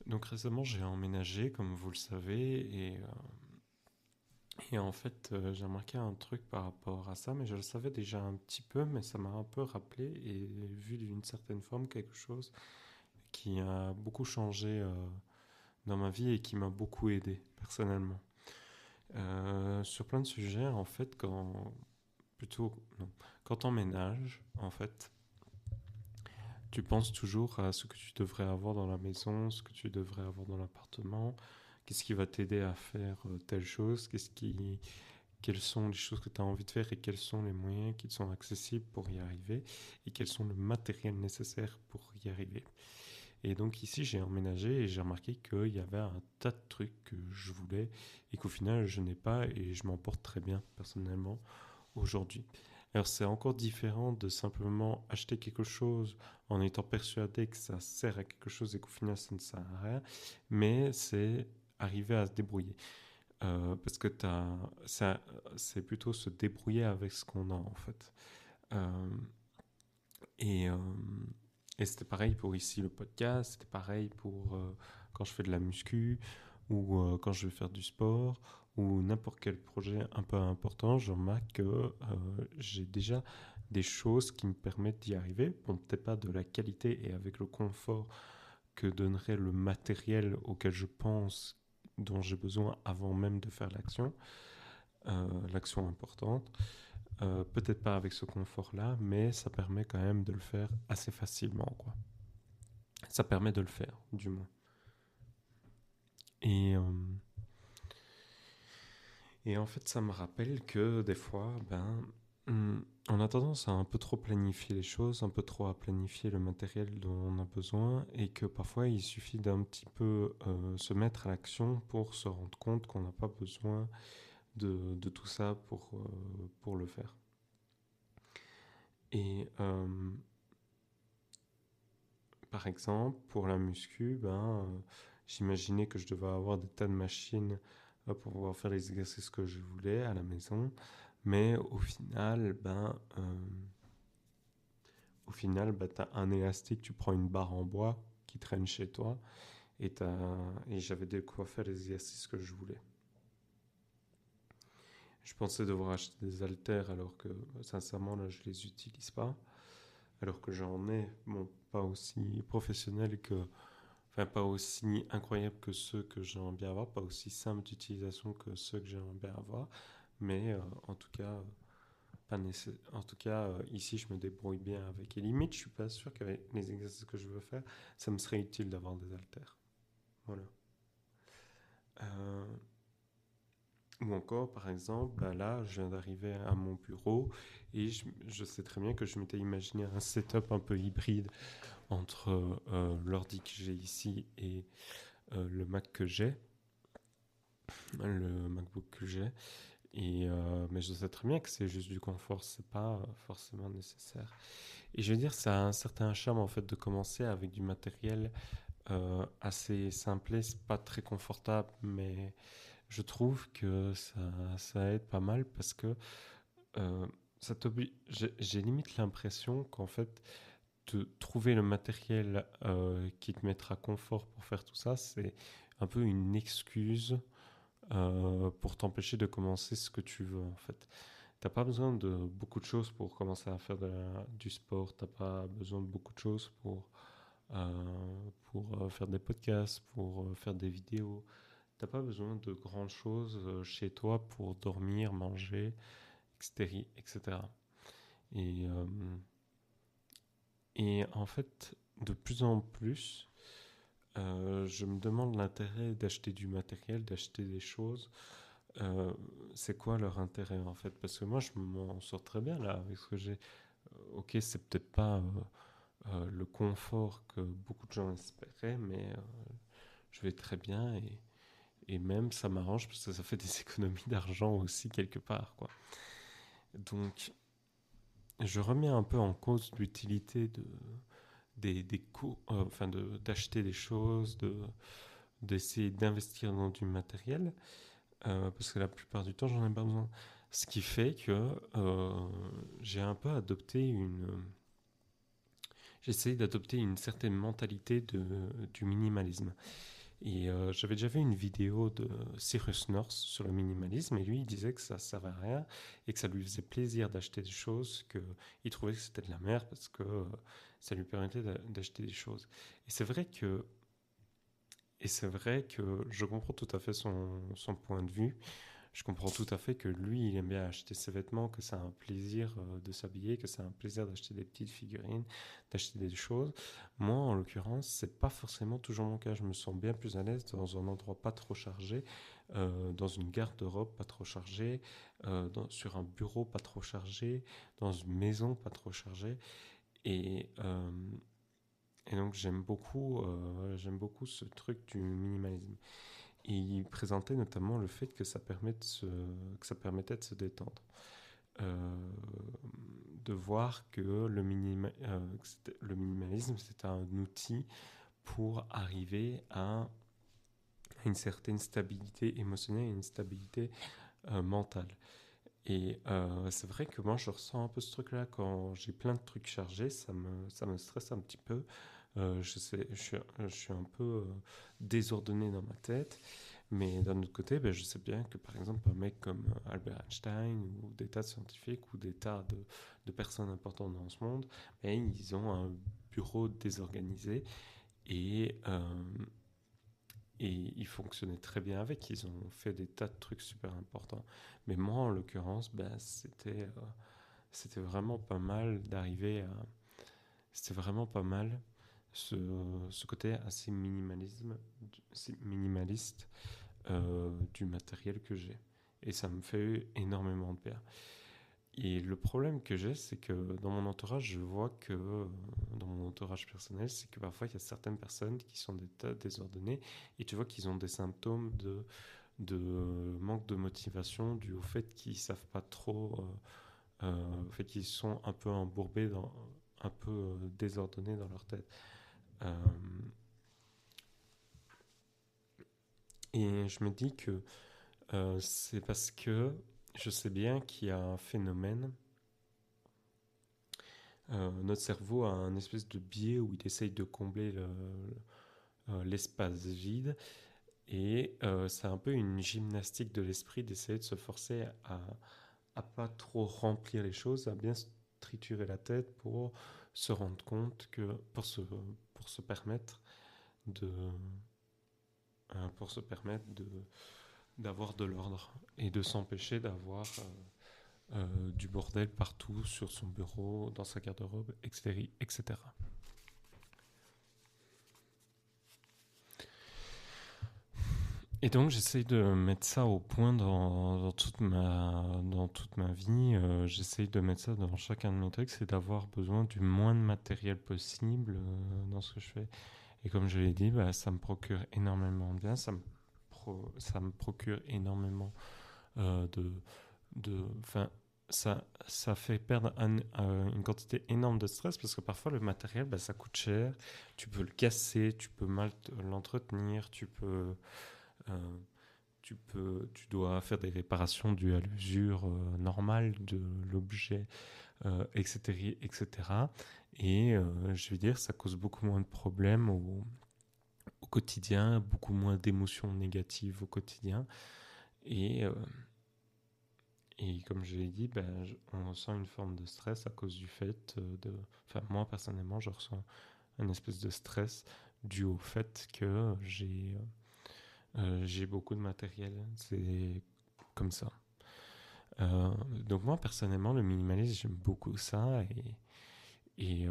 Donc récemment, j'ai emménagé, comme vous le savez, et en fait, j'ai remarqué un truc par rapport à ça, mais je le savais déjà un petit peu, mais ça m'a un peu rappelé et vu d'une certaine forme quelque chose qui a beaucoup changé dans ma vie et qui m'a beaucoup aidé personnellement. Sur plein de sujets, en fait, plutôt, non, quand on emménages, en fait, tu penses toujours à ce que tu devrais avoir dans la maison, ce que tu devrais avoir dans l'appartement, qu'est-ce qui va t'aider à faire telle chose, quelles sont les choses que tu as envie de faire et quels sont les moyens qui te sont accessibles pour y arriver et quels sont le matériel nécessaire pour y arriver. Et donc ici, j'ai emménagé et j'ai remarqué qu'il y avait un tas de trucs que je voulais et qu'au final, je n'ai pas et je m'en porte très bien personnellement aujourd'hui. Alors c'est encore différent de simplement acheter quelque chose en étant persuadé que ça sert à quelque chose et qu'au final ça ne sert à rien, mais c'est arriver à se débrouiller. Parce que c'est plutôt se débrouiller avec ce qu'on a en fait. Euh, et, euh, et c'était pareil pour ici le podcast, c'était pareil pour quand je fais de la muscu ou quand je vais faire du sport ou n'importe quel projet un peu important, je remarque que j'ai déjà des choses qui me permettent d'y arriver. Bon, peut-être pas de la qualité et avec le confort que donnerait le matériel auquel je pense dont j'ai besoin avant même de faire l'action importante. Peut-être pas avec ce confort-là, mais ça permet quand même de le faire assez facilement, quoi. Ça permet de le faire, du moins. Et, euh, et en fait, ça me rappelle que des fois, on a tendance à un peu trop planifier les choses, un peu trop à planifier le matériel dont on a besoin, et que parfois il suffit d'un petit peu se mettre à l'action pour se rendre compte qu'on n'a pas besoin de tout ça pour le faire. Et par exemple, pour la muscu, j'imaginais que je devais avoir des tas de machines pour pouvoir faire les exercices que je voulais à la maison. Mais au final, tu as un élastique, tu prends une barre en bois qui traîne chez toi et j'avais de quoi faire les exercices que je voulais. Je pensais devoir acheter des haltères alors que sincèrement là je les utilise pas. Alors que j'en ai, bon, pas aussi professionnel enfin pas aussi incroyable que ceux que j'aimerais bien avoir, pas aussi simple d'utilisation que ceux que j'aimerais bien avoir, mais en tout cas, en tout cas ici je me débrouille bien avec. Et limite, je suis pas sûr qu'avec les exercices que je veux faire, ça me serait utile d'avoir des haltères. Voilà. Euh, Ou encore, par exemple, là, je viens d'arriver à mon bureau et je sais très bien que je m'étais imaginé un setup un peu hybride entre l'ordi que j'ai ici et le Mac que j'ai, le MacBook que j'ai. Mais je sais très bien que c'est juste du confort, c'est pas forcément nécessaire. Et je veux dire, ça a un certain charme en fait de commencer avec du matériel assez simple, c'est pas très confortable, mais je trouve que ça aide pas mal parce que euh, j'ai limite l'impression qu'en fait, de trouver le matériel qui te mettra confort pour faire tout ça, c'est un peu une excuse pour t'empêcher de commencer ce que tu veux en fait. T'as pas besoin de beaucoup de choses pour commencer à faire du sport, t'as pas besoin de beaucoup de choses pour faire des podcasts, pour faire des vidéos. T'as pas besoin de grandes choses chez toi pour dormir, manger, etc. etc. Et, euh, et en fait, de plus en plus, je me demande l'intérêt d'acheter du matériel, d'acheter des choses. Euh, c'est quoi leur intérêt en fait? Parce que moi, je m'en sors très bien là avec ce que j'ai. Ok, c'est peut-être pas le confort que beaucoup de gens espéraient, mais je vais très bien et même ça m'arrange parce que ça fait des économies d'argent aussi quelque part, quoi. Donc, je remets un peu en cause l'utilité des coûts, d'acheter des choses, d'essayer d'investir dans du matériel, parce que la plupart du temps, j'en ai pas besoin. Ce qui fait que j'ai un peu j'essaye d'adopter une certaine mentalité du minimalisme. Et j'avais déjà vu une vidéo de Cyrus North sur le minimalisme et lui il disait que ça servait à rien et que ça lui faisait plaisir d'acheter des choses, qu'il trouvait que c'était de la merde parce que ça lui permettait d'acheter des choses. Et c'est vrai que, et c'est vrai que je comprends tout à fait son point de vue. Je comprends tout à fait que lui, il aime bien acheter ses vêtements, que c'est un plaisir de s'habiller, que c'est un plaisir d'acheter des petites figurines, d'acheter des choses. Moi, en l'occurrence, c'est pas forcément toujours mon cas. Je me sens bien plus à l'aise dans un endroit pas trop chargé, dans une garde-robe pas trop chargée, sur un bureau pas trop chargé, dans une maison pas trop chargée. Et, euh, et donc j'aime beaucoup ce truc du minimalisme. Et il présentait notamment le fait que que ça permettait de se détendre. Euh, de voir que le minimalisme, c'est un outil pour arriver à une certaine stabilité émotionnelle et une stabilité mentale. Et c'est vrai que moi, je ressens un peu ce truc-là quand j'ai plein de trucs chargés, ça me stresse un petit peu. Je suis un peu désordonné dans ma tête. Mais d'un autre côté, ben, je sais bien que par exemple un mec comme Albert Einstein ou des tas de scientifiques ou des tas de personnes importantes dans ce monde, ben, ils ont un bureau désorganisé et, euh, et ils fonctionnaient très bien avec. Ils ont fait des tas de trucs super importants. Mais moi, en l'occurrence, ben, c'était vraiment pas mal d'arriver à... C'était vraiment pas mal ce, ce côté assez minimaliste du matériel que j'ai. Et ça me fait énormément de bien. Et le problème que j'ai, c'est que dans mon entourage, je vois que, dans mon entourage personnel, c'est que parfois il y a certaines personnes qui sont des tas désordonnées et tu vois qu'ils ont des symptômes de manque de motivation dû au fait qu'ils savent pas trop, au fait qu'ils sont un peu embourbés, un peu désordonnés dans leur tête. Euh, et je me dis que c'est parce que je sais bien qu'il y a un phénomène. Notre cerveau a un espèce de biais où il essaye de combler l'espace vide. Et c'est un peu une gymnastique de l'esprit d'essayer de se forcer à pas trop remplir les choses, à bien se triturer la tête pour se rendre compte que, pour se permettre de, pour se permettre d'avoir de l'ordre et de s'empêcher d'avoir du bordel partout sur son bureau, dans sa garde-robe, etc., etc. Et donc j'essaye de mettre ça au point dans toute ma vie. J'essaye de mettre ça dans chacun de mes trucs, c'est d'avoir besoin du moins de matériel possible dans ce que je fais. Et comme je l'ai dit, bah, ça me procure énormément de bien, ça me procure énormément de... Enfin, ça fait perdre une quantité énorme de stress parce que parfois le matériel, bah, ça coûte cher. Tu peux le casser, tu peux mal l'entretenir, euh, tu dois faire des réparations dues à l'usure normale de l'objet, etc., etc. Et je veux dire, ça cause beaucoup moins de problèmes au quotidien, beaucoup moins d'émotions négatives au quotidien. Et, euh, et comme je l'ai dit, ben, on ressent une forme de stress à cause du fait de... Enfin, moi personnellement, je ressens un espèce de stress dû au fait que j'ai beaucoup de matériel. C'est comme ça. Donc moi personnellement le minimalisme j'aime beaucoup ça et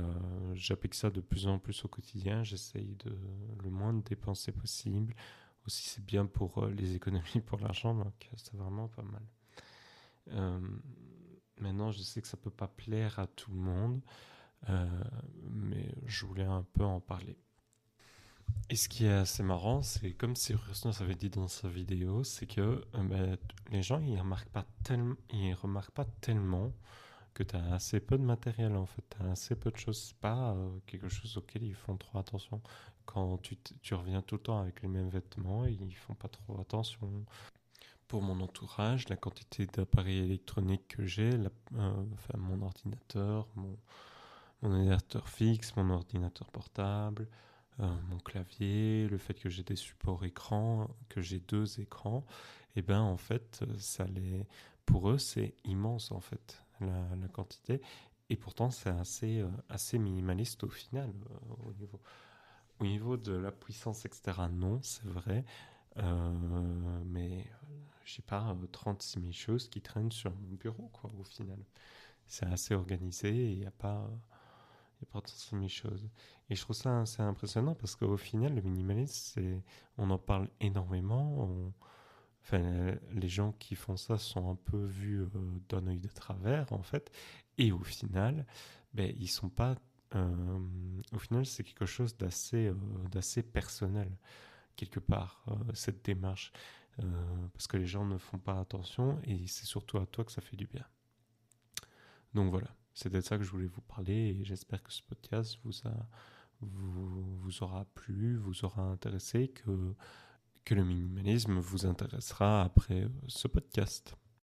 j'applique ça de plus en plus au quotidien. J'essaye de le moins de dépenser possible. Aussi c'est bien pour les économies pour l'argent donc c'est vraiment pas mal. Euh, Maintenant je sais que ça peut pas plaire à tout le monde euh, mais je voulais un peu en parler. Et ce qui est assez marrant, c'est comme Cyrus North avait dit dans sa vidéo, c'est que ben, les gens ils remarquent pas tellement que tu as assez peu de matériel en fait, tu as assez peu de choses, c'est pas quelque chose auquel ils font trop attention. Quand tu reviens tout le temps avec les mêmes vêtements, ils font pas trop attention. Pour mon entourage, la quantité d'appareils électroniques que j'ai, enfin, mon ordinateur fixe, mon ordinateur portable, mon clavier, le fait que j'ai des supports écrans, que j'ai 2 écrans, et ben en fait, pour eux, c'est immense en fait, la quantité. Et pourtant, c'est assez minimaliste au final, au niveau de la puissance, etc. Non, c'est vrai. Mais j'ai pas 36 000 choses qui traînent sur mon bureau, quoi, au final. C'est assez organisé et il y a pas 36 000 choses. Et je trouve ça assez impressionnant parce qu'au final, le minimalisme, on en parle énormément. Enfin, les gens qui font ça sont un peu vus d'un œil de travers, en fait. Et au final, ben, ils sont pas. Au final, c'est quelque chose d'assez personnel, quelque part, cette démarche. Parce que les gens ne font pas attention et c'est surtout à toi que ça fait du bien. Donc voilà, c'était de ça que je voulais vous parler et j'espère que ce podcast vous aura plu, vous aura intéressé, que le minimalisme vous intéressera après ce podcast.